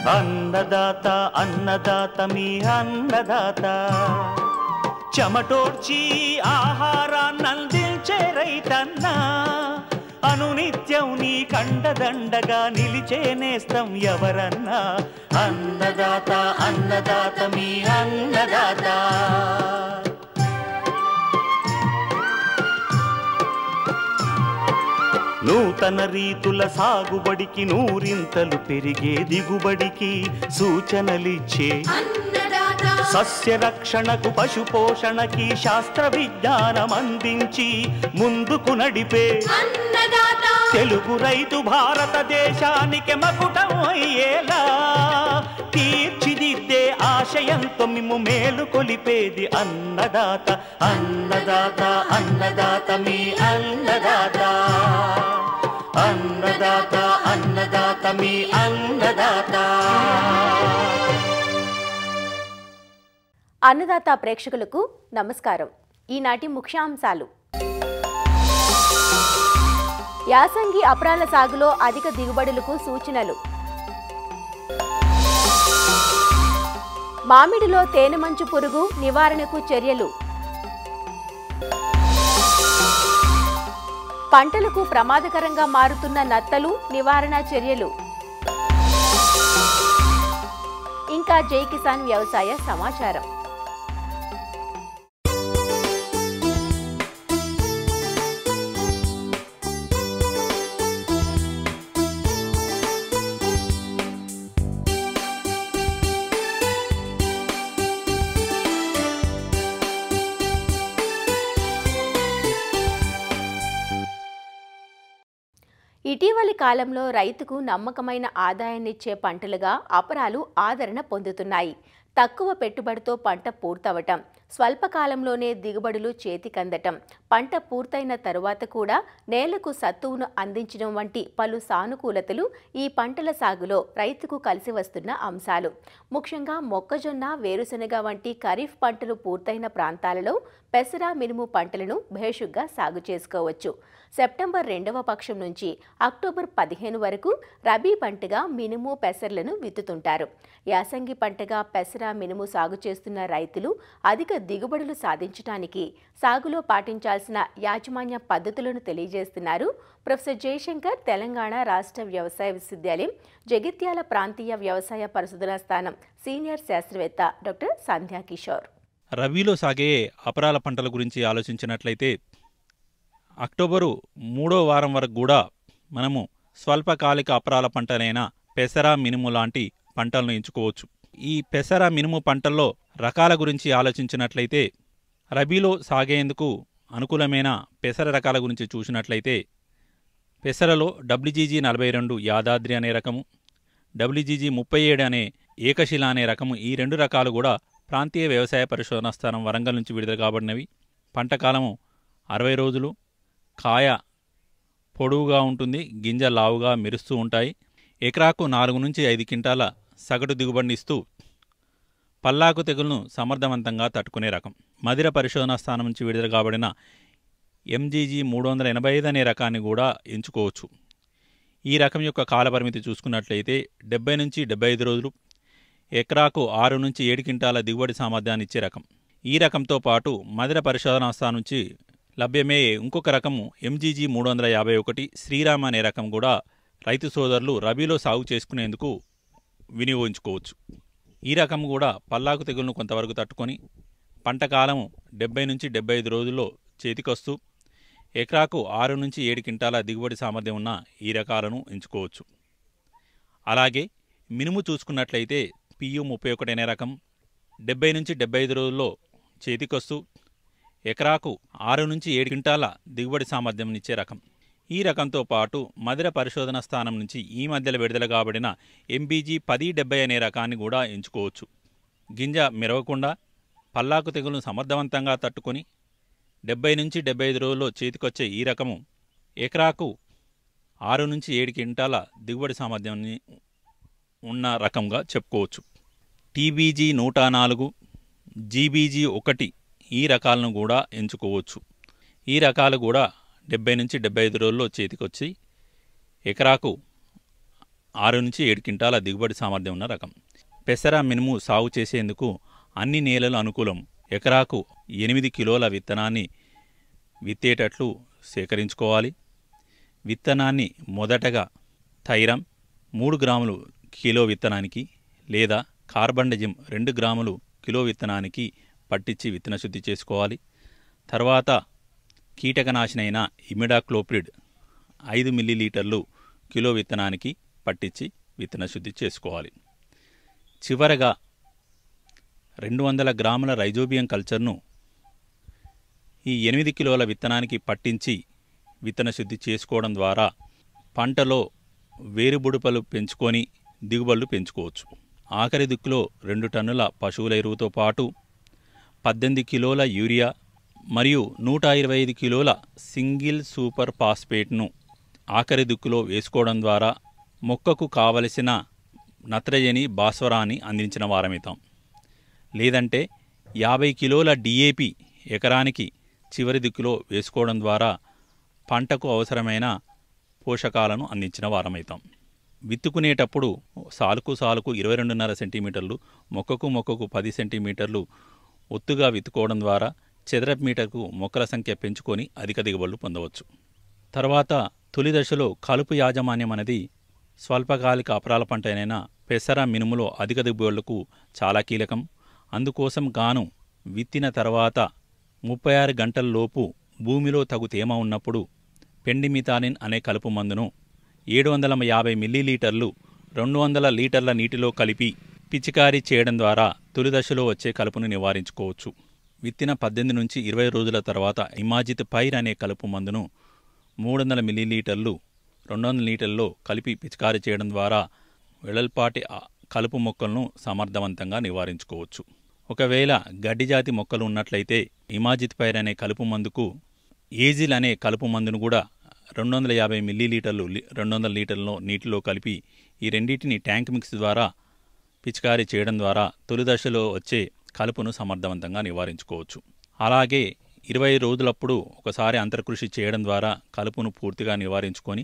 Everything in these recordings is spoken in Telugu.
అన్నదాత అన్నదాత మీ అన్నదాత చెమటోడ్చి ఆహారాన్నందించే రైతన్నా అనునిత్యం నీ కండదండగా నిలిచే నేస్తం ఎవరన్నా అన్నదాత అన్నదాత మీ అన్నదాత నూతన రీతుల సాగుబడికి నూరింతలు పెరిగే దిగుబడికి సూచనలిచ్చే సస్య రక్షణకు పశు పోషణకి శాస్త్ర విజ్ఞానం అందించి ముందుకు నడిపే తెలుగు రైతు భారతదేశానికి మకుటం అయ్యేలా తీర్చిదిద్దే ఆశయంతో మిమ్ము మేలు కొలిపేది అన్నదాత అన్నదాత అన్నదాత మీ అన్నదాత అన్నదాత అన్నదాత మీ అన్నదాత. అన్నదాత ప్రేక్షకులకు నమస్కారం. ఈనాటి ముఖ్యాంశాలు: యాసంగి అపరాల సాగులో అధిక దిగుబడులకు సూచనలు, మామిడిలో తేనె మంచు పురుగు నివారణకు చర్యలు, పంటలకు ప్రమాదకరంగా మారుతున్న నత్తలు నివారణ చర్యలు, ఇంకా జై కిసాన్ వ్యవసాయ సమాచారం. ఇటీవలి కాలంలో రైతుకు నమ్మకమైన ఆదాయాన్నిచ్చే పంటలుగా అపరాలు ఆదరణ పొందుతున్నాయి. తక్కువ పెట్టుబడితో పంట పూర్తవటం, స్వల్పకాలంలోనే దిగుబడులు చేతికందటం, పంట పూర్తయిన తరువాత కూడా నేలకు సత్తువును అందించడం వంటి పలు సానుకూలతలు ఈ పంటల సాగులో రైతుకు కలిసి వస్తున్న అంశాలు. ముఖ్యంగా మొక్కజొన్న, వేరుశనగ వంటి ఖరీఫ్ పంటలు పూర్తయిన ప్రాంతాలలో పెసర, మినుము పంటలను భేషుగ్గా సాగు చేసుకోవచ్చు. సెప్టెంబర్ 2వ పక్షం నుంచి అక్టోబర్ 15 వరకు రబీ పంటగా మినుము, పెసర్లను విత్తుతుంటారు. యాసంగి పంటగా పెసర, మినుము సాగు చేస్తున్న రైతులు అధిక దిగుబడులు సాధించడానికి సాగులో పాటించాల్సిన యాజమాన్య పద్ధతులను తెలియజేస్తున్నారు ప్రొఫెసర్ జయశంకర్, తెలంగాణ రాష్ట్ర వ్యవసాయ విశ్వవిద్యాలయం జగిత్యాల ప్రాంతీయ వ్యవసాయ పరిశోధనా స్థానం సీనియర్ శాస్త్రవేత్త డాక్టర్ సంధ్యా కిషోర్. రబీలో సాగే అపరాల పంటల గురించి ఆలోచించినట్లయితే అక్టోబరు 3వ వారం వరకు కూడా మనము స్వల్పకాలిక అపరాల పంటలైన పెసర, మినుము లాంటి పంటలను ఎంచుకోవచ్చు. ఈ పెసర, మినుము పంటల్లో రకాల గురించి ఆలోచించినట్లయితే రబీలో సాగేందుకు అనుకూలమైన పెసర రకాల గురించి చూసినట్లయితే పెసరలో WGG 42 యాదాద్రి అనే రకము, WGG 37 అనే ఏకశిల అనే రకము, ఈ రెండు రకాలు కూడా ప్రాంతీయ వ్యవసాయ పరిశోధనా స్థానం వరంగల్ నుంచి విడుదల కాబడినవి. పంటకాలము 60 రోజులు, కాయ పొడవుగా ఉంటుంది, గింజ లావుగా మెరుస్తూ ఉంటాయి. ఎకరాకు 4 నుంచి 5 క్వింటాల సగటు దిగుబడినిస్తూ పల్లాకు తెగులను సమర్థవంతంగా తట్టుకునే రకం. మదిర పరిశోధనా స్థానం నుంచి విడుదల కాబడిన MGG 385 అనే రకాన్ని కూడా ఎంచుకోవచ్చు. ఈ రకం యొక్క కాలపరిమితి చూసుకున్నట్లయితే 70 నుంచి 75 రోజులు, ఎకరాకు 6 నుంచి 7 క్వింటాల దిగుబడి సామర్థ్యాన్ని ఇచ్చే రకం. ఈ రకంతో పాటు మదిర పరిశోధనా స్థానం నుంచి లభ్యమయ్యే ఇంకొక రకము MGG 351 శ్రీరామ అనే రకం కూడా రైతు సోదరులు రబీలో సాగు చేసుకునేందుకు వినియోగించుకోవచ్చు. ఈ రకం కూడా పల్లాకు తెగులను కొంతవరకు తట్టుకొని పంటకాలము 70 నుంచి 75 రోజుల్లో చేతికొస్తూ ఎకరాకు 6 నుంచి 7 క్వింటాల దిగుబడి సామర్థ్యం ఉన్న ఈ రకాలను ఎంచుకోవచ్చు. అలాగే మినుము చూసుకున్నట్లయితే PU 31 అనే రకం 70 నుంచి 75 రోజుల్లో చేతికొస్తూ ఎకరాకు 6 నుంచి 7 క్వింటాల దిగుబడి సామర్థ్యంనిచ్చే రకం. ఈ రకంతో పాటు మదిర పరిశోధన స్థానం నుంచి ఈ మధ్యలో విడుదల కాబడిన MBG 1070 అనే రకాన్ని కూడా ఎంచుకోవచ్చు. గింజ మెరవకుండా పల్లాకు తెగులను సమర్థవంతంగా తట్టుకొని 70 నుంచి 75 రోజుల్లో చేతికొచ్చే ఈ రకము ఎకరాకు 6 నుంచి 7 క్వింటాల దిగుబడి సామర్థ్యాన్ని ఉన్న రకంగా చెప్పుకోవచ్చు. TBG 104, GBG 1 ఈ రకాలను కూడా ఎంచుకోవచ్చు. ఈ రకాలు కూడా 70 నుంచి 75 రోజుల్లో చేతికొచ్చి ఎకరాకు 6 నుంచి 7 క్వింటాల దిగుబడి సామర్థ్యం ఉన్న రకం. పెసర మినుము సాగు చేసేందుకు అన్ని నేలలు అనుకూలం. ఎకరాకు 8 కిలోల విత్తనాన్ని విత్తేటట్లు సేకరించుకోవాలి. విత్తనాన్ని మొదటగా థైరమ్ 3 గ్రాములు కిలో విత్తనానికి లేదా కార్బండజిమ్ 2 గ్రాములు కిలో విత్తనానికి పట్టించి విత్తన శుద్ధి చేసుకోవాలి. తర్వాత కీటకనాశినైన ఇమిడాక్లోప్రిడ్ 5 మిల్లీలీటర్లు కిలో విత్తనానికి పట్టించి విత్తన శుద్ధి చేసుకోవాలి. చివరగా 200 గ్రాముల రైజోబియం కల్చర్ను ఈ 8 కిలోల విత్తనానికి పట్టించి విత్తన శుద్ధి చేసుకోవడం ద్వారా పంటలో వేరుబుడుపలు పెంచుకొని దిగుబడులు పెంచుకోవచ్చు. ఆఖరి దిక్కులో 2 టన్నుల పశువుల ఎరువుతో పాటు 18 కిలోల యూరియా మరియు 125 కిలోల సింగిల్ సూపర్ ఫాస్ఫేట్ను ఆఖరి దిక్కులో వేసుకోవడం ద్వారా మొక్కకు కావలసిన నత్రజని భాస్వరాన్ని అందించిన వారమవుతాం. లేదంటే 50 కిలోల డిఏపి ఎకరానికి చివరి దిక్కులో వేసుకోవడం ద్వారా పంటకు అవసరమైన పోషకాలను అందించిన వారమవుతాం. విత్తుకునేటప్పుడు సాలుకు 22.5 సెంటీమీటర్లు, మొక్కకు 10 సెంటీమీటర్లు ఒత్తుగా విత్తుకోవడం ద్వారా చదరపు మీటర్కు మొక్కల సంఖ్య పెంచుకొని అధిక దిగుబడులు పొందవచ్చు. తర్వాత తొలి దశలో కలుపు యాజమాన్యం అనేది స్వల్పకాలిక అపరాల పంటైన పెసర మినుములో అధిక దిగుబడులకు చాలా కీలకం. అందుకోసం గాను విత్తిన తర్వాత 36 గంటల్లోపు భూమిలో తగు తేమ ఉన్నప్పుడు పెండిమిథాలిన్ అనే కలుపు మందును 750 మిల్లీలీటర్లు 200 లీటర్ల నీటిలో కలిపి పిచికారీ చేయడం ద్వారా తొలి దశలో వచ్చే కలుపును నివారించుకోవచ్చు. విత్తిన 18 నుంచి 20 రోజుల తర్వాత ఇమాజిత్ పైర్ అనే కలుపు మందును 300 మిల్లీలీటర్లు 200 లీటర్లలో కలిపి పిచికారీ చేయడం ద్వారా వెడల్పాటి కలుపు మొక్కలను సమర్థవంతంగా నివారించుకోవచ్చు. ఒకవేళ గడ్డిజాతి మొక్కలు ఉన్నట్లయితే ఇమాజిత్ పైర్ అనే కలుపు మందుకు ఏజిల్ అనే కలుపు మందును కూడా 250 మిల్లీలీటర్లు 200 లీటర్ల నీటిలో కలిపి ఈ రెండింటిని ట్యాంక్ మిక్స్ ద్వారా పిచికారీ చేయడం ద్వారా తొలి దశలో వచ్చే కలుపును సమర్థవంతంగా నివారించుకోవచ్చు. అలాగే 20 రోజులప్పుడు ఒకసారి అంతర్కృషి చేయడం ద్వారా కలుపును పూర్తిగా నివారించుకొని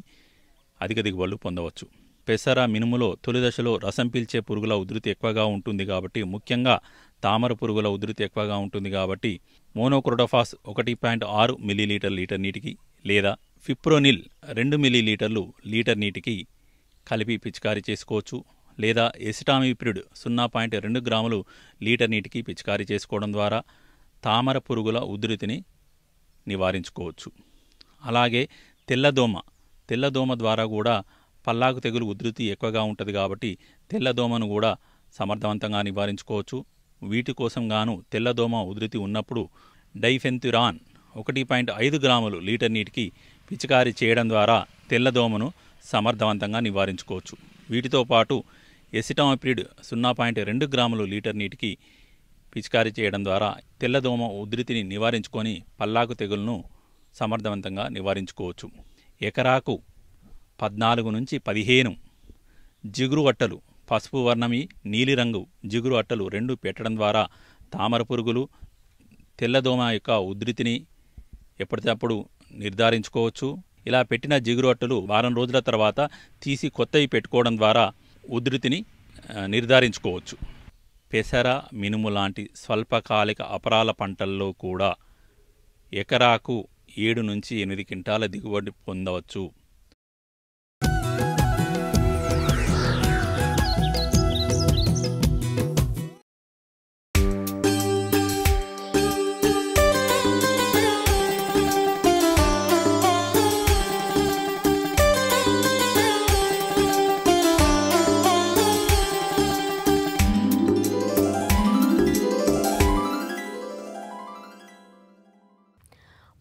అధిక దిగుబడులు పొందవచ్చు. పెసర మినుములో తొలి దశలో రసం పీల్చే పురుగుల ఉధృతి ఎక్కువగా ఉంటుంది కాబట్టి, ముఖ్యంగా తామర పురుగుల ఉధృతి ఎక్కువగా ఉంటుంది కాబట్టి మోనోక్రోటోఫాస్ 1.6 మిల్లీలీటర్ లీటర్ నీటికి లేదా ఫిప్రోనిల్ 2 మిల్లీలీటర్లు లీటర్ నీటికి కలిపి పిచికారీ చేసుకోవచ్చు. లేదా ఎసిటామిప్రిడ్ 0.2 గ్రాములు లీటర్ నీటికి పిచికారీ చేసుకోవడం ద్వారా తామర పురుగుల ఉధృతిని నివారించుకోవచ్చు. అలాగే తెల్లదోమ ద్వారా కూడా పల్లాకు తెగులు ఉధృతి ఎక్కువగా ఉంటుంది కాబట్టి తెల్లదోమను కూడా సమర్థవంతంగా నివారించుకోవచ్చు. వీటి కోసం గాను తెల్లదోమ ఉధృతి ఉన్నప్పుడు డైఫెన్థురాన్ 1.5 గ్రాములు లీటర్ నీటికి పిచికారీ చేయడం ద్వారా తెల్లదోమను సమర్థవంతంగా నివారించుకోవచ్చు. వీటితో పాటు ఎసిటామిప్రిడ్ 0.2 గ్రాములు లీటర్ నీటికి పిచికారీ చేయడం ద్వారా తెల్లదోమ ఉధృతిని నివారించుకొని పల్లాకు తెగులను సమర్థవంతంగా నివారించుకోవచ్చు. ఎకరాకు 14 నుంచి 15 జిగురు అట్టలు, పసుపు వర్ణమి నీలిరంగు జిగురు అట్టలు 2 పెట్టడం ద్వారా తామర పురుగులు తెల్లదోమ యొక్క ఉధృతిని ఎప్పటికప్పుడు నిర్ధారించుకోవచ్చు. ఇలా పెట్టిన జిగురు అట్టలు వారం రోజుల తర్వాత తీసి కొత్తవి పెట్టుకోవడం ద్వారా ఉధృతిని నిర్ధారించుకోవచ్చు. పెసర మినుము లాంటి స్వల్పకాలిక అపరాల పంటల్లో కూడా ఎకరాకు 7 నుంచి 8 క్వింటాల దిగుబడి పొందవచ్చు.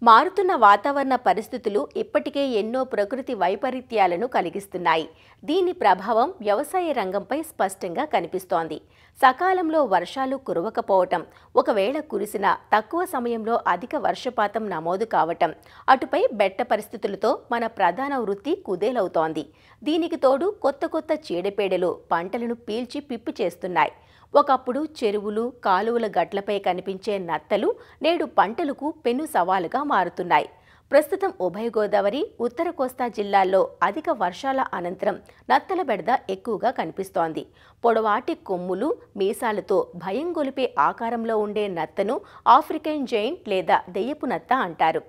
మారుతున్న వాతావరణ పరిస్థితులు ఇప్పటికే ఎన్నో ప్రకృతి వైపరీత్యాలను కలిగిస్తున్నాయి. దీని ప్రభావం వ్యవసాయ రంగంపై స్పష్టంగా కనిపిస్తోంది. సకాలంలో వర్షాలు కురవకపోవటం, ఒకవేళ కురిసినా తక్కువ సమయంలో అధిక వర్షపాతం నమోదు కావటం, అటుపై బెట్ట పరిస్థితులతో మన ప్రధాన వృత్తి కుదేలవుతోంది. దీనికి తోడు కొత్త చీడపీడలు పంటలను పీల్చి పిప్పి చేస్తున్నాయి. ఒకప్పుడు చెరువులు, కాలువల గట్లపై కనిపించే నత్తలు నేడు పంటలకు పెను సవాలుగా మారుతున్నాయి. ప్రస్తుతం ఉభయ గోదావరి, ఉత్తర కోస్తా జిల్లాల్లో అధిక వర్షాల అనంతరం నత్తల బెడద ఎక్కువగా కనిపిస్తోంది. పొడవాటి కొమ్ములు, మీసాలతో భయం గొలిపే ఆకారంలో ఉండే నత్తను ఆఫ్రికన్ జైంట్ లేదా దెయ్యపు నత్త అంటారు.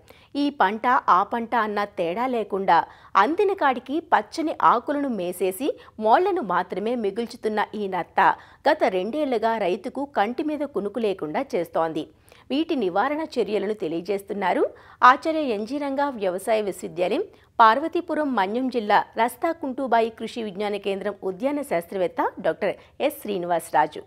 ఈ పంట ఆ పంట అన్న తేడా లేకుండా అందిన కాడికి పచ్చని ఆకులను మేసేసి మోళ్లను మాత్రమే మిగుల్చుతున్న ఈ నత్త గత 2 ఏళ్లుగా రైతుకు కంటి మీద కునుకు లేకుండా చేస్తోంది. వీటి నివారణ చర్యలను తెలియజేస్తున్నారు ఆచార్య ఎన్జీ రంగా వ్యవసాయ విశ్వవిద్యాలయం, పార్వతీపురం మన్యం జిల్లా రస్తా కుంటూబాయి కృషి విజ్ఞాన కేంద్రం ఉద్యాన శాస్త్రవేత్త డాక్టర్ ఎస్ శ్రీనివాసరాజు.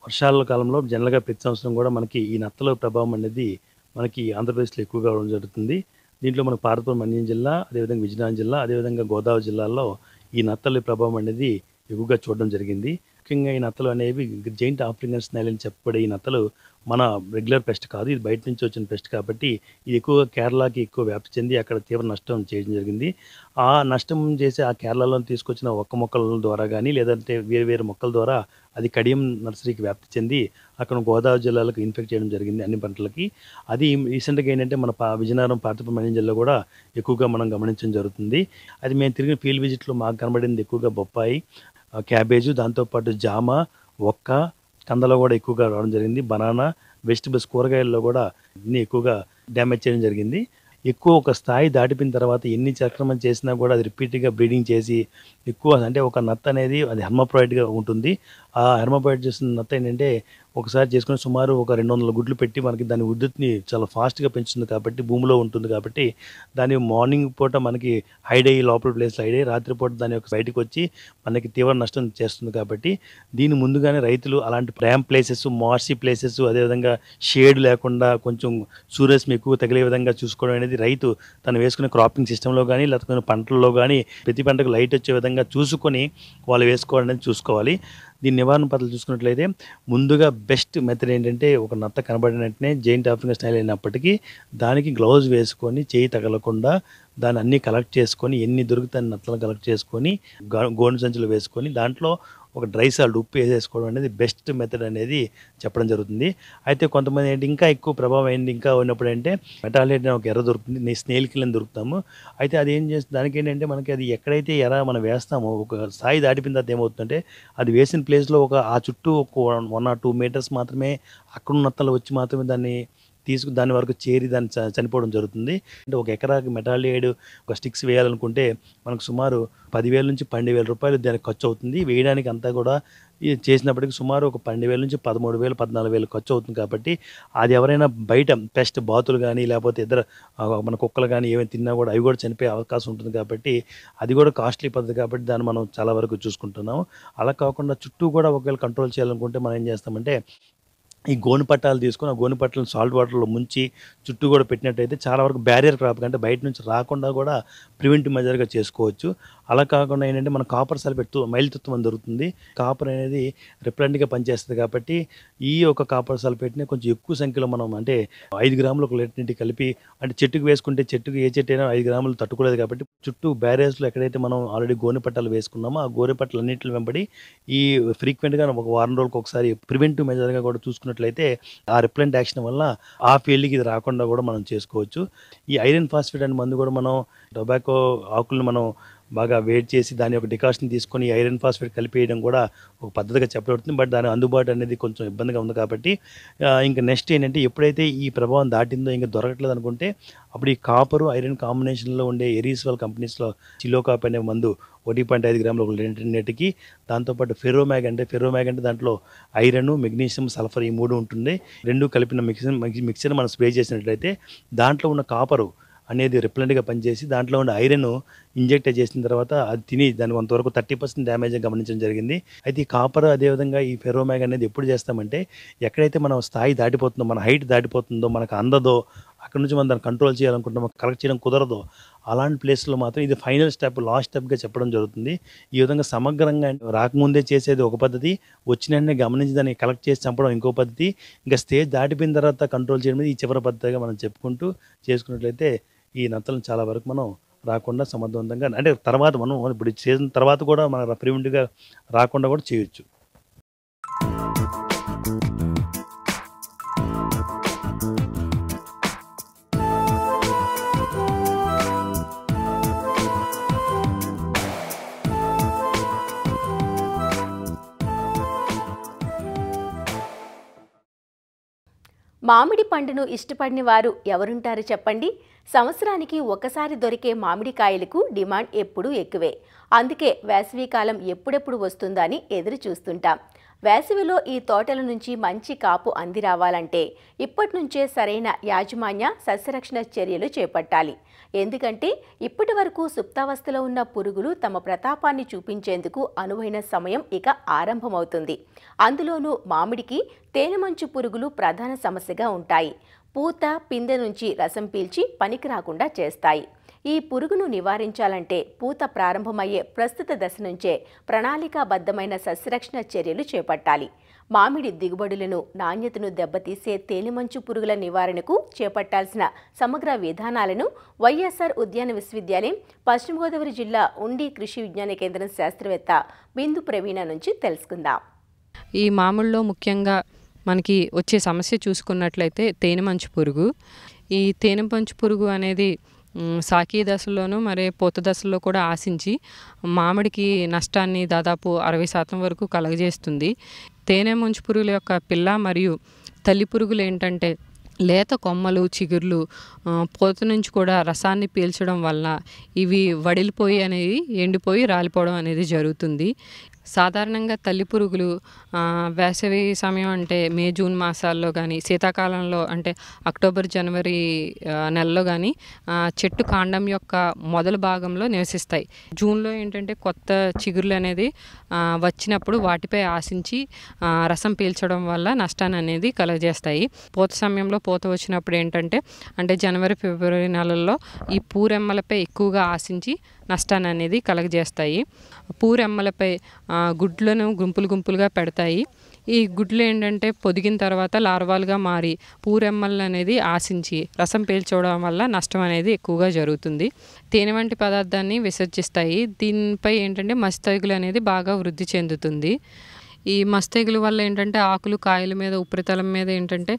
వర్షాల కాలంలో జనరల్గా ప్రతి సంవత్సరం కూడా మనకి ఈ నత్తల ప్రభావం అనేది మనకి ఆంధ్రప్రదేశ్లో ఎక్కువగా ఉండడం జరుగుతుంది. దీంట్లో మనకు పార్వతీపురం మన్యం జిల్లా, అదేవిధంగా విజయనగరం జిల్లా, అదేవిధంగా గోదావరి జిల్లాల్లో ఈ నత్తల ప్రభావం అనేది ఎక్కువగా చూడడం జరిగింది. ముఖ్యంగా ఈ నత్తలు అనేవి జైంట్ ఆఫ్రికన్ స్నైల్ అని చెప్పబడే ఈ నత్తలు మన రెగ్యులర్ పెస్ట్ కాదు, ఇది బయట నుంచి వచ్చిన పెస్ట్ కాబట్టి ఇది ఎక్కువగా కేరళకి ఎక్కువ వ్యాప్తి చెంది అక్కడ తీవ్ర నష్టం చేయడం జరిగింది. ఆ నష్టం చేసి ఆ కేరళలో తీసుకొచ్చిన ఒక్క మొక్కల ద్వారా కానీ లేదంటే వేరు వేరు మొక్కల ద్వారా అది కడియం నర్సరీకి వ్యాప్తి చెంది అక్కడ గోదావరి జిల్లాలకు ఇన్ఫెక్ట్ చేయడం జరిగింది అన్ని పంటలకి. అది రీసెంట్గా ఏంటంటే మన విజయనగరం, పార్వతీపురం మన్యం జిల్లా కూడా ఎక్కువగా మనం గమనించడం జరుగుతుంది. అది మేము తిరిగిన ఫీల్డ్ విజిట్లో మాకు కనబడింది ఎక్కువగా బొప్పాయి, క్యాబేజు, దాంతోపాటు జామ, ఒక్క, కందలో కూడా ఎక్కువగా రావడం జరిగింది. బనానా, వెజిటబుల్స్, కూరగాయల్లో కూడా అన్నీ ఎక్కువగా డ్యామేజ్ చేయడం జరిగింది. ఎక్కువ ఒక స్థాయి దాటిపోయిన తర్వాత ఎన్ని చక్రమం చేసినా కూడా అది రిపీట్గా బ్రీడింగ్ చేసి ఎక్కువ అంటే ఒక నత్త అనేది అది హెర్మోప్రాయిడ్గా ఉంటుంది. ఆ హెర్మోప్రాయిడ్ చేసిన నత్త ఏంటంటే ఒకసారి చేసుకుని సుమారు ఒక 200 గుడ్లు పెట్టి మనకి దాని ఉద్ధృతిని చాలా ఫాస్ట్గా పెంచుతుంది కాబట్టి భూమిలో ఉంటుంది కాబట్టి దాని మార్నింగ్ పూట మనకి హైడ్ అయ్యి లోపల ప్లేస్లో హైడ్ అయ్యి రాత్రిపూట దాని యొక్క బయటకు వచ్చి మనకి తీవ్ర నష్టం చేస్తుంది. కాబట్టి దీని ముందుగానే రైతులు అలాంటి ర్యాంప్ ప్లేసెస్, మార్సీ ప్లేసెస్, అదేవిధంగా షేడ్ లేకుండా కొంచెం సూర్యరశ్మి ఎక్కువ తగిలే విధంగా చూసుకోవడం అనేది రైతు తను వేసుకునే క్రాపింగ్ సిస్టంలో కానీ లేకపోతే పంటల్లో కానీ ప్రతి పంటకు లైట్ వచ్చే విధంగా చూసుకొని వాళ్ళు వేసుకోవడం అనేది చూసుకోవాలి. దీని నివారణ పద్ధతులు చూసుకున్నట్లయితే ముందుగా బెస్ట్ మెథడ్ ఏంటంటే ఒక నత్త కనబడిన వెంటనే జైంట్ ఆఫ్రికన్ స్టైల్ అయినప్పటికీ దానికి గ్లౌజ్ వేసుకొని చేయి తగలకుండా దాన్ని అన్నీ కలెక్ట్ చేసుకొని ఎన్ని దొరుకుతాయి నత్తలు కలెక్ట్ చేసుకొని గోను సంచులు వేసుకొని దాంట్లో ఒక డ్రై సాల్ట్ ఉప్పు వేసేసుకోవడం అనేది బెస్ట్ మెథడ్ అనేది చెప్పడం జరుగుతుంది. అయితే కొంతమంది ఏంటి ఇంకా ఎక్కువ ప్రభావం అయింది ఇంకా ఉన్నప్పుడు అంటే మెటాలిటీ ఒక ఎర్ర దొరుకుతుంది, స్నేల్ కిల్ అని దొరుకుతాము. అయితే అది ఏం చేస్తుంది దానికి ఏంటంటే మనకి అది ఎక్కడైతే ఎర్ర మనం వేస్తామో ఒక స్థాయి దాటిపోయిన తర్వాత ఏమవుతుందంటే అది వేసిన ప్లేస్లో ఒక ఆ చుట్టూ ఒక 1 or 2 meters మాత్రమే అక్కడ నత్తలు వచ్చి మాత్రమే దాన్ని దాని వరకు చేరి దాన్ని చనిపోవడం జరుగుతుంది. అంటే ఒక ఎకరాకి మెటాలియైడ్ ఒక స్టిక్స్ వేయాలనుకుంటే మనకు సుమారు 10,000 నుంచి 12,000 రూపాయలు దానికి ఖర్చు అవుతుంది. వేయడానికి అంతా కూడా చేసినప్పటికీ సుమారు ఒక 12,000 నుంచి 13,000, 14,000 ఖర్చు అవుతుంది. కాబట్టి అది ఎవరైనా బయట పెస్ట్ బాతులు కానీ లేకపోతే ఇద్దరు మన కుక్కలు కానీ ఏమైనా తిన్నా కూడా అవి కూడా చనిపోయే అవకాశం ఉంటుంది. కాబట్టి అది కూడా కాస్ట్లీ పద్ధతి కాబట్టి దాన్ని మనం చాలా వరకు చూసుకుంటున్నాము. అలా కాకుండా చుట్టూ కూడా ఒకవేళ కంట్రోల్ చేయాలనుకుంటే మనం ఏం చేస్తామంటే ఈ గోను పట్టాలు తీసుకొని ఆ గోను పట్టాలను సాల్ట్ వాటర్లో ముంచి చుట్టూ కూడా పెట్టినట్టయితే చాలా వరకు బ్యారియర్ క్రాప్ అంటే బయట నుంచి రాకుండా కూడా ప్రివెంటివ్ మెజర్గా చేసుకోవచ్చు. అలా కాకుండా ఏంటంటే మన కాపర్ సల్ఫేట్ మైలుతత్వం అని దొరుకుతుంది. కాపర్ అనేది రిప్లెంట్గా పనిచేస్తుంది కాబట్టి ఈ యొక్క కాపర్ సల్ఫేట్ని కొంచెం ఎక్కువ సంఖ్యలో మనం అంటే 5 గ్రాములు ఒక లీటర్ నీటి కలిపి అంటే చెట్టుకు వేసుకుంటే చెట్టుకు ఏ చెట్టు అయినా 5 గ్రాములు తట్టుకోలేదు కాబట్టి చుట్టూ బ్యారియర్స్లో ఎక్కడైతే మనం ఆల్రెడీ గోనె పట్టాలు వేసుకున్నామో ఆ గోనె పట్టాలు అన్నింటిని వెంబడి ఈ ఫ్రీక్వెంట్గా ఒక వారం రోజులకు ఒకసారి ప్రివెంటివ్ మెజర్గా కూడా చూసుకున్నట్లయితే ఆ రిప్లెంట్ యాక్షన్ వల్ల ఆ ఫీల్డ్కి ఇది రాకుండా కూడా మనం చేసుకోవచ్చు. ఈ ఐరన్ ఫాస్ఫేట్ అనే మందు కూడా మనం టొబాకో ఆకులను మనం బాగా వేడి చేసి దాని యొక్క డికాషన్ తీసుకొని ఐరన్ ఫాస్ఫేట్ కలిపేయడం కూడా ఒక పద్ధతిగా చెప్పబడుతుంది. బట్ దాని అందుబాటు అనేది కొంచెం ఇబ్బందిగా ఉంది కాబట్టి ఇంకా నెక్స్ట్ ఏంటంటే ఎప్పుడైతే ఈ ప్రభావం దాటిందో ఇంకా దొరకట్లేదు అనుకుంటే అప్పుడు ఈ కాపరు ఐరన్ కాంబినేషన్లో ఉండే ఎరీస్వాల్ కంపెనీస్లో చిలోకాప్ అనే మందు 1.5 గ్రాములు ఒక లీటర్కి, దాంతోపాటు ఫెర్రోమ్యాగ్ అంటే దాంట్లో ఐరన్, మెగ్నీషియం, సల్ఫర్ ఈ 3 ఉంటుంది. 2 కలిపిన మిక్సర్ మనం స్ప్రే చేసినట్లయితే దాంట్లో ఉన్న కాపరు అనేది రిప్లెంట్గా పనిచేసి దాంట్లో ఉన్న ఐరన్ ఇంజెక్ట్ చేసిన తర్వాత అది తిని దాని కొంతవరకు 30% డ్యామేజ్ గమనించడం జరిగింది. అయితే ఈ కాపర్ అదేవిధంగా ఈ ఫెర్రోమ్యాగ్ అనేది ఎప్పుడు చేస్తామంటే ఎక్కడైతే మనం స్థాయి దాటిపోతుందో మన హైట్ దాటిపోతుందో మనకు అందదో అక్కడ నుంచి మనం దాన్ని కంట్రోల్ చేయాలనుకుంటున్నాం కలెక్ట్ చేయడం కుదరదో అలాంటి ప్లేస్లో మాత్రం ఇది ఫైనల్ స్టెప్ లాస్ట్ స్టెప్గా చెప్పడం జరుగుతుంది. ఈ విధంగా సమగ్రంగా రాకముందే చేసేది ఒక పద్ధతి, వచ్చిన గమనించి దాన్ని కలెక్ట్ చేసి చంపడం ఇంకో పద్ధతి, ఇంకా స్టేజ్ దాటిపోయిన తర్వాత కంట్రోల్ చేయడం ఈ చివరి పద్ధతిగా మనం చెప్పుకుంటూ చేసుకున్నట్లయితే ఈ నత్తలను చాలా వరకు మనం రాకుండా సమర్థవంతంగా అంటే తర్వాత మనం ఇప్పుడు చేసిన తర్వాత కూడా మన ప్రివెంటివ్గా రాకుండా కూడా చేయొచ్చు. మామిడి పండును ఇష్టపడిన వారు ఎవరుంటారు చెప్పండి. సంవత్సరానికి ఒకసారి దొరికే మామిడికాయలకు డిమాండ్ ఎప్పుడూ ఎక్కువే. అందుకే వేసవికాలం ఎప్పుడెప్పుడు వస్తుందని ఎదురు చూస్తుంటాం. వేసవిలో ఈ తోటల నుంచి మంచి కాపు అంది రావాలంటే ఇప్పటి నుంచే సరైన యాజమాన్య సస్యరక్షణ చర్యలు చేపట్టాలి. ఎందుకంటే ఇప్పటి వరకు సుప్తావస్థలో ఉన్న పురుగులు తమ ప్రతాపాన్ని చూపించేందుకు అనువైన సమయం ఇక ఆరంభమవుతుంది. అందులోనూ మామిడికి తేనెమంచు పురుగులు ప్రధాన సమస్యగా ఉంటాయి. పూత పిందె నుంచి రసం పీల్చి పనికి రాకుండా చేస్తాయి. ఈ పురుగును నివారించాలంటే పూత ప్రారంభమయ్యే ప్రస్తుత దశ నుంచే ప్రణాళికాబద్ధమైన సస్యరక్షణ చర్యలు చేపట్టాలి. మామిడి దిగుబడులను నాణ్యతను దెబ్బతీసే తేనెమంచు పురుగుల నివారణకు చేపట్టాల్సిన సమగ్ర విధానాలను వైఎస్ఆర్ ఉద్యాన విశ్వవిద్యాలయం పశ్చిమ గోదావరి జిల్లా ఉండి కృషి విజ్ఞాన కేంద్రం శాస్త్రవేత్త బిందు ప్రవీణ నుంచి తెలుసుకుందాం. ఈ మామిడిలో ముఖ్యంగా మనకి వచ్చే సమస్య చూసుకున్నట్లయితే తేనెమంచు పురుగు. ఈ తేనెమంచు పురుగు అనేది సాకి దశలోనూ మరి పూత దశలో కూడా ఆశించి మామిడికి నష్టాన్ని దాదాపు 60% వరకు కలుగజేస్తుంది. తేనెమంచు పురుగుల యొక్క పిల్ల మరియు తల్లి పురుగులు ఏంటంటే లేత కొమ్మలు చిగుర్లు పూత నుంచి కూడా రసాన్ని పీల్చడం వల్ల ఇవి వడిలిపోయి అనేది ఎండిపోయి రాలిపోవడం అనేది జరుగుతుంది. సాధారణంగా తల్లి పురుగులు వేసవి సమయం అంటే మే జూన్ మాసాల్లో కానీ శీతాకాలంలో అంటే అక్టోబర్ జనవరి నెలలో కానీ చెట్టు కాండం యొక్క మొదల భాగంలో నివసిస్తాయి. జూన్లో ఏంటంటే కొత్త చిగుర్లు అనేది వచ్చినప్పుడు వాటిపై ఆశించి రసం పీల్చడం వల్ల నష్టాన్ని అనేది కలుగజేస్తాయి. పూత సమయంలో పూత వచ్చినప్పుడు ఏంటంటే అంటే జనవరి ఫిబ్రవరి నెలల్లో ఈ పూరెమ్మలపై ఎక్కువగా ఆశించి నష్టాన్ని అనేది కలుగజేస్తాయి. పూరెమ్మలపై గుడ్లను గుంపులుగా పెడతాయి. ఈ గుడ్లు ఏంటంటే పొదిగిన తర్వాత లార్వాలుగా మారి పూరెమ్మలు అనేది ఆశించి రసం పీల్చడం వల్ల నష్టం అనేది ఎక్కువగా జరుగుతుంది. తేనె వంటి పదార్థాన్ని విసర్జిస్తాయి. దీనిపై ఏంటంటే మస్తెగులు అనేది బాగా వృద్ధి చెందుతుంది. ఈ మస్తెగులు వల్ల ఏంటంటే ఆకులు కాయల మీద ఉపరితలం మీద ఏంటంటే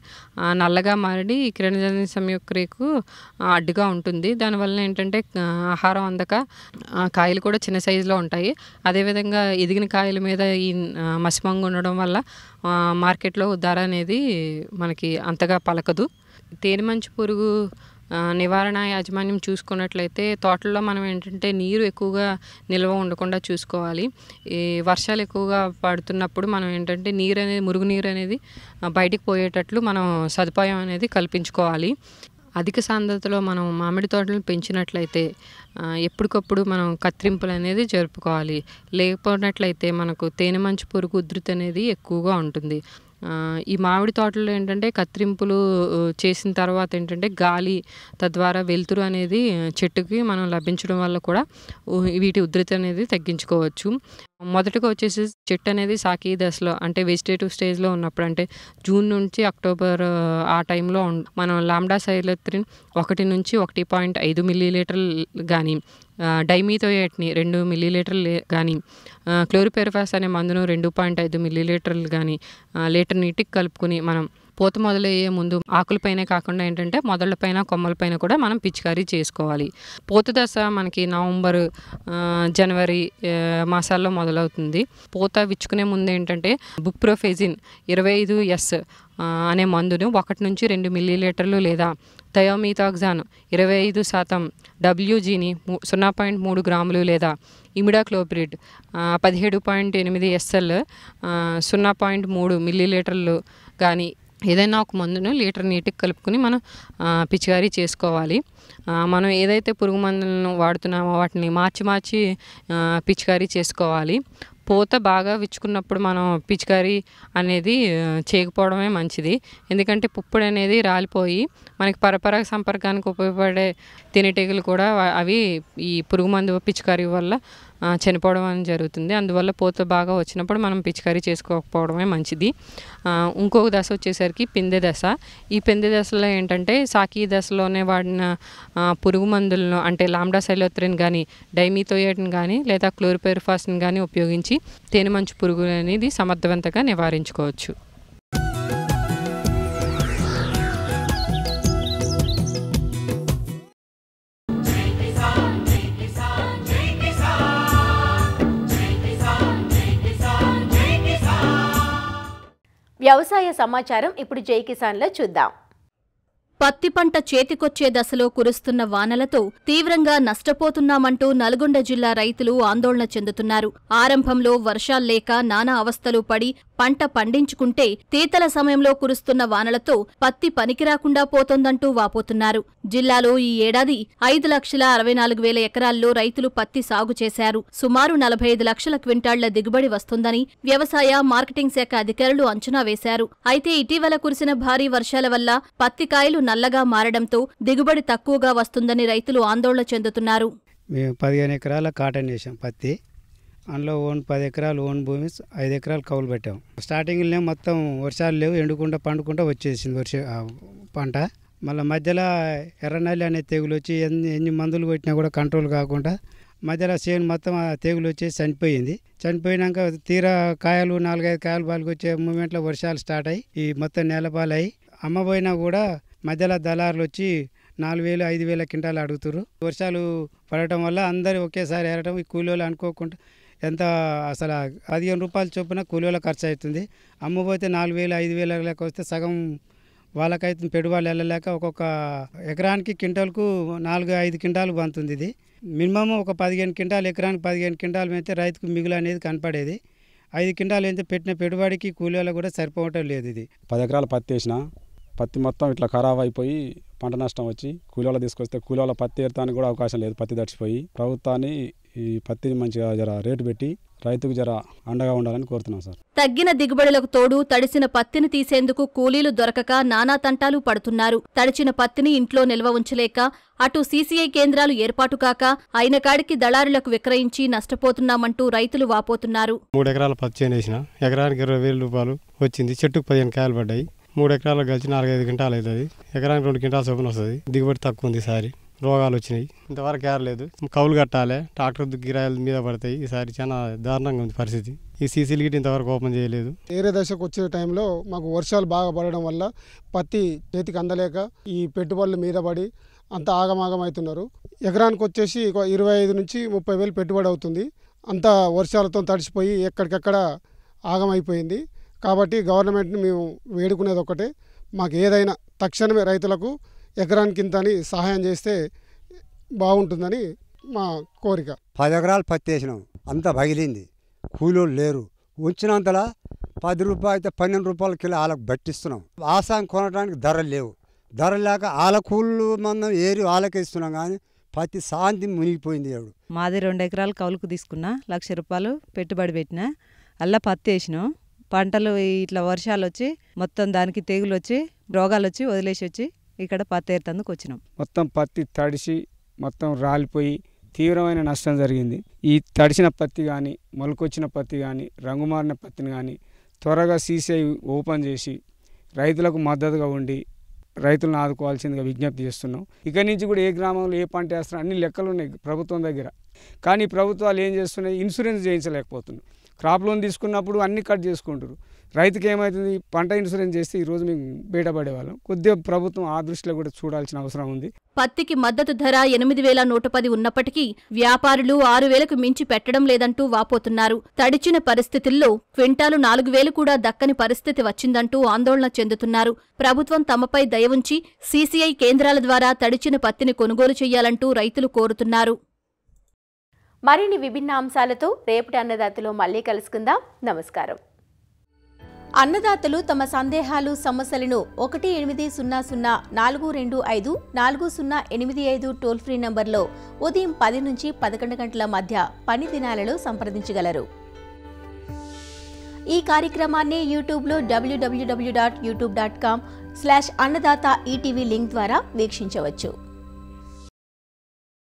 నల్లగా మారి కిరణజన్య సంయుక్రియకు అడ్డుగా ఉంటుంది. దానివల్ల ఏంటంటే ఆహారం అందక కాయలు కూడా చిన్న సైజులో ఉంటాయి. అదేవిధంగా ఎదిగిన కాయల మీద ఈ మసిమంగు ఉండడం వల్ల మార్కెట్లో ధర అనేది మనకి అంతగా పలకదు. తేనెమంచు పురుగు నివారణ యాజమాన్యం చూసుకున్నట్లయితే తోటల్లో మనం ఏంటంటే నీరు ఎక్కువగా నిల్వ ఉండకుండా చూసుకోవాలి. ఈ వర్షాలు ఎక్కువగా పడుతున్నప్పుడు మనం ఏంటంటే నీరు అనేది మురుగునీరు అనేది బయటికి పోయేటట్లు మనం సదుపాయం అనేది కల్పించుకోవాలి. అధిక సాంద్రతలో మనం మామిడి తోటలను పెంచినట్లయితే ఎప్పటికప్పుడు మనం కత్తిరింపులు అనేది జరుపుకోవాలి. లేకపోయినట్లయితే మనకు తేనెమంచు పురుగు ఉధృతి అనేది ఎక్కువగా ఉంటుంది. ఈ మామిడి తోటల్లో ఏంటంటే కత్తిరింపులు చేసిన తర్వాత ఏంటంటే గాలి తద్వారా వెలుతురు అనేది చెట్టుకి మనం లభించడం వల్ల కూడా వీటి ఉధృతి అనేది తగ్గించుకోవచ్చు. మొదటగా వచ్చేసి చెట్టు అనేది సాకి దశలో అంటే వెజిటేటివ్ స్టేజ్లో ఉన్నప్పుడు అంటే జూన్ నుంచి అక్టోబర్ ఆ టైంలో మనం లాంబ్డా సైలోత్రిన్ 1 నుంచి 1.5 మిల్లీలీటర్లు కానీ డైమీథోయేట్ని 2 మిల్లీలీటర్లు కానీ క్లోరిపెరిఫాస్ అనే మందును 2.5 మిల్లీలీటర్లు కానీ లీటర్ నీటికి కలుపుకొని మనం పూత మొదలయ్యే ముందు ఆకులపైనే కాకుండా ఏంటంటే మొదళ్ళపైన కొమ్మలపైన కూడా మనం పిచికారీ చేసుకోవాలి. పూత దశ మనకి నవంబర్ జనవరి మాసాల్లో మొదలవుతుంది. పూత విచ్చుకునే ముందు ఏంటంటే బుప్రోఫెజిన్ 25S అనే మందును 1 నుంచి 2 మిల్లీలీటర్లు లేదా థయోమిథాక్సాన్ 25% WGని 0.3 గ్రాములు లేదా ఇమిడాక్లోప్రిడ్ 17.8 SL 0.3 మిల్లీలీటర్లు కానీ ఏదైనా ఒక మందును లీటర్ నీటికి కలుపుకొని మనం పిచికారీ చేసుకోవాలి. మనం ఏదైతే పురుగు మందులను వాడుతున్నామో వాటిని మార్చి పిచికారీ చేసుకోవాలి. పూత బాగా విచ్చుకున్నప్పుడు మనం పిచికారీ అనేది చేయకపోవడమే మంచిది. ఎందుకంటే పుప్పొడి అనేది రాలిపోయి మనకి పరపరాగ సంపర్కానికి ఉపయోగపడే తేనెటీగలు కూడా అవి ఈ పురుగు మందు పిచికారీ వల్ల చనిపోవడం అనేది జరుగుతుంది. అందువల్ల పూత బాగా వచ్చినప్పుడు మనం పిచికారీ చేసుకోకపోవడమే మంచిది. ఇంకొక దశ వచ్చేసరికి పిందె దశ. ఈ పిందె దశలో ఏంటంటే సాకి దశలోనే వాడిన పురుగు మందులను అంటే లాంబ్డా సైలోత్రిన్ కానీ డైమీథోయేట్ని కానీ లేదా క్లోరిపెరిఫాస్ని కానీ ఉపయోగించి తేనెమంచు పురుగు అనేది సమర్థవంతంగా నివారించుకోవచ్చు. వ్యవసాయ సమాచారం ఇప్పుడు జై కిసాన్లో చూద్దాం. పత్తి పంట చేతికొచ్చే దశలో కురుస్తున్న వానలతో తీవ్రంగా నష్టపోతున్నామంటూ నల్గొండ జిల్లా రైతులు ఆందోళన చెందుతున్నారు. ఆరంభంలో వర్షాల్లేక నానా అవస్థలు పడి పంట పండించుకుంటే తీతల సమయంలో కురుస్తున్న వానలతో పత్తి పనికిరాకుండా పోతోందంటూ వాపోతున్నారు. జిల్లాలో ఈ ఏడాది 5,64,000 ఎకరాల్లో రైతులు పత్తి సాగు చేశారు. సుమారు 45 లక్షల క్వింటాళ్ల దిగుబడి వస్తుందని వ్యవసాయ మార్కెటింగ్ శాఖ అధికారులు అంచనా వేశారు. అయితే ఇటీవల కురిసిన భారీ వర్షాల వల్ల పత్తి కాయలు నల్లగా మారడంతో దిగుబడి తక్కువగా వస్తుందని రైతులు ఆందోళన చెందుతున్నారు. మేము 15 ఎకరాల కాటన్ వేసాం పత్తి. అందులో 10 ఎకరాలు ఓన్ భూమి, 5 ఎకరాలు కౌలు పెట్టాం. స్టార్టింగ్లో మొత్తం వర్షాలు లేవు, ఎండుకుంటా పండుకుంటా వచ్చేసింది పంట. మళ్ళీ మధ్యలో ఎర్రనల్లి అనే తెగులు వచ్చి ఎన్ని మందులు కొట్టినా కూడా కంట్రోల్ కాకుండా మధ్యలో చేను మొత్తం ఆ తెగులు వచ్చేసి చనిపోయింది. చనిపోయినాక తీరా కాయలు 4-5 కాయలు బాలికి వచ్చే మూమెంట్లో వర్షాలు స్టార్ట్ అయ్యి ఈ మొత్తం నేలపాలయ్యి అమ్మబోయినా కూడా మధ్యలో దళారులు వచ్చి 4,000-5,000 క్వింటాలు అడుగుతారు. వర్షాలు పడటం వల్ల అందరూ ఒకేసారి ఏరటం, ఈ కూలీలు అనుకోకుండా ఎంత అసలు 15 రూపాయల చొప్పున కూలీల ఖర్చు అవుతుంది. అమ్మబోతే 4,000-5,000 లెక్క వస్తే సగం వాళ్ళకైతే పెట్టుబడులు వెళ్ళలేక ఒక్కొక్క ఎకరానికి క్వింటాల్కు 4-5 క్వింటాలు బంతుంది. ఇది మినిమం ఒక 15 క్వింటాలు, ఎకరానికి 15 క్వింటాలు అయితే రైతుకు మిగులు అనేది కనపడేది. 5 క్వింటాలు అయితే పెట్టిన పెట్టుబడికి కూలీలకు కూడా సరిపోవటం లేదు. ఇది 10 ఎకరాల పత్తి వేసిన పత్తి మొత్తం ఇట్లా ఖరాబ్ అయిపోయి పంట నష్టం వచ్చి కూలీలు తీసుకొస్తే కూలీల పత్తి ఏరటానికి కూడా అవకాశం లేదు. పత్తి తడిచిపోయి ప్రభుత్వాన్ని ఈ పత్తిని మంచిగా జర రేటు పెట్టి రైతుకు జర అండగా ఉండాలని కోరుతున్నాం సార్. తగ్గిన దిగుబడులకు తోడు తడిసిన పత్తిని తీసేందుకు కూలీలు దొరకక నానా తంటాలు పడుతున్నారు. తడిచిన పత్తిని ఇంట్లో నిల్వ ఉంచలేక అటు సీసీఐ కేంద్రాలు ఏర్పాటు కాక అయిన కాడికి దళారులకు విక్రయించి నష్టపోతున్నామంటూ రైతులు వాపోతున్నారు. 3 ఎకరాల పత్తి చేను వేసిన, ఎకరానికి 20,000 రూపాయలు వచ్చింది. చెట్టుకు 15 కాయలు పడ్డాయి. 3 ఎకరాలకు కలిసి 4-5 క్వింటాలు అవుతుంది. ఎకరానికి 2 క్వింటాల చొప్పున వస్తుంది. దిగుబడి తక్కువ ఉంది. ఈసారి రోగాలు వచ్చినాయి. ఇంతవరకు ఏరలేదు. కౌలు కట్టాలి, ట్రాక్టర్ గిరాయిల మీద పడతాయి. ఈసారి చాలా దారుణంగా ఉంది పరిస్థితి. ఈ సీసీలు గిట్టి ఇంతవరకు ఓపెన్ చేయలేదు. ఏరే దశకు వచ్చే టైంలో మాకు వర్షాలు బాగా పడడం వల్ల పత్తి చేతికి అందలేక ఈ పెట్టుబడుల మీద పడి అంత ఆగమాగం అవుతున్నారు. ఎకరానికి వచ్చేసి 25,000-30,000 పెట్టుబడి అవుతుంది. అంతా వర్షాలతో తడిసిపోయి ఎక్కడికక్కడ ఆగమైపోయింది. కాబట్టి గవర్నమెంట్ని మేము వేడుకునేది ఒకటే, మాకు ఏదైనా తక్షణమే రైతులకు ఎకరానికి ఇంత అని సహాయం చేస్తే బాగుంటుందని మా కోరిక. 10 ఎకరాలు పత్తి వేసినాం, అంతా పగిలింది. కూలీలు లేరు. ఉంచినంతలా 10 రూపాయలు అయితే 12 రూపాయల కిలో వాళ్ళకు బట్టిస్తున్నాం. ఆసాం కొనడానికి ధరలు లేవు. ధర లేక వాళ్ళ కూలీలు మనం ఏరి వాళ్ళకే ఇస్తున్నాం. కానీ పత్తి శాంతి మునిగిపోయింది. మాది 2 ఎకరాలు కౌలుకు తీసుకున్నా, 1,00,000 రూపాయలు పెట్టుబడి పెట్టినా. అలా పత్తి వేసినాం. పంటలు ఇట్లా వర్షాలు వచ్చి మొత్తం దానికి తెగులు వచ్చి రోగాలు వచ్చి వదిలేసి వచ్చి ఇక్కడ పత్తి ఏరుతందుకు వచ్చినాం. మొత్తం పత్తి తడిసి మొత్తం రాలిపోయి తీవ్రమైన నష్టం జరిగింది. ఈ తడిసిన పత్తి కానీ, మొలకొచ్చిన పత్తి కానీ, రంగుమారిన పత్తిని కానీ త్వరగా సీసీఐ ఓపెన్ చేసి రైతులకు మద్దతుగా ఉండి రైతులను ఆదుకోవాల్సిందిగా విజ్ఞప్తి చేస్తున్నాం. ఇక్కడి నుంచి కూడా ఏ గ్రామంలో ఏ పంట వేస్తున్నా అన్ని లెక్కలు ఉన్నాయి ప్రభుత్వం దగ్గర. కానీ ప్రభుత్వాలు ఏం చేస్తున్నాయి, ఇన్సూరెన్స్ చేయించలేకపోతున్నాయి. క్రాప్ లోన్ తీసుకున్నప్పుడు అన్ని కట్ చేసుకుంటారు. రైతుకి ఏమవుతుంది, పంట ఇన్సూరెన్స్ చేస్తే ఈరోజు మేము బయటపడేవాళ్ళం. కొద్దిగా ప్రభుత్వం ఆ దృష్టిలో కూడా చూడాల్సిన అవసరం ఉంది. పత్తికి మద్దతు ధర 8,110 ఉన్నప్పటికీ వ్యాపారులు 6,000కు మించి పెట్టడం లేదంటూ వాపోతున్నారు. తడిచిన పరిస్థితుల్లో క్వింటాలు 4,000 కూడా దక్కని పరిస్థితి వచ్చిందంటూ ఆందోళన చెందుతున్నారు. ప్రభుత్వం తమపై దయ ఉంచి సీసీఐ కేంద్రాల ద్వారా తడిచిన పత్తిని కొనుగోలు చేయాలంటూ రైతులు కోరుతున్నారు. మరిన్ని విభిన్న అంశాలతో రేపటి అన్నదాతలో మళ్ళీ కలుసుకుందాం. నమస్కారం. అన్నదాతలు తమ సందేహాలు, సమస్యలను 1800-425-4085 టోల్ ఫ్రీ నంబర్లో ఉదయం 10 నుంచి 11 గంటల మధ్య పని దినాలలో సంప్రదించగలరు. ఈ కార్యక్రమాన్ని యూట్యూబ్లో www.youtube.com/అన్నదాత ఈటీవీ లింక్ ద్వారా వీక్షించవచ్చు.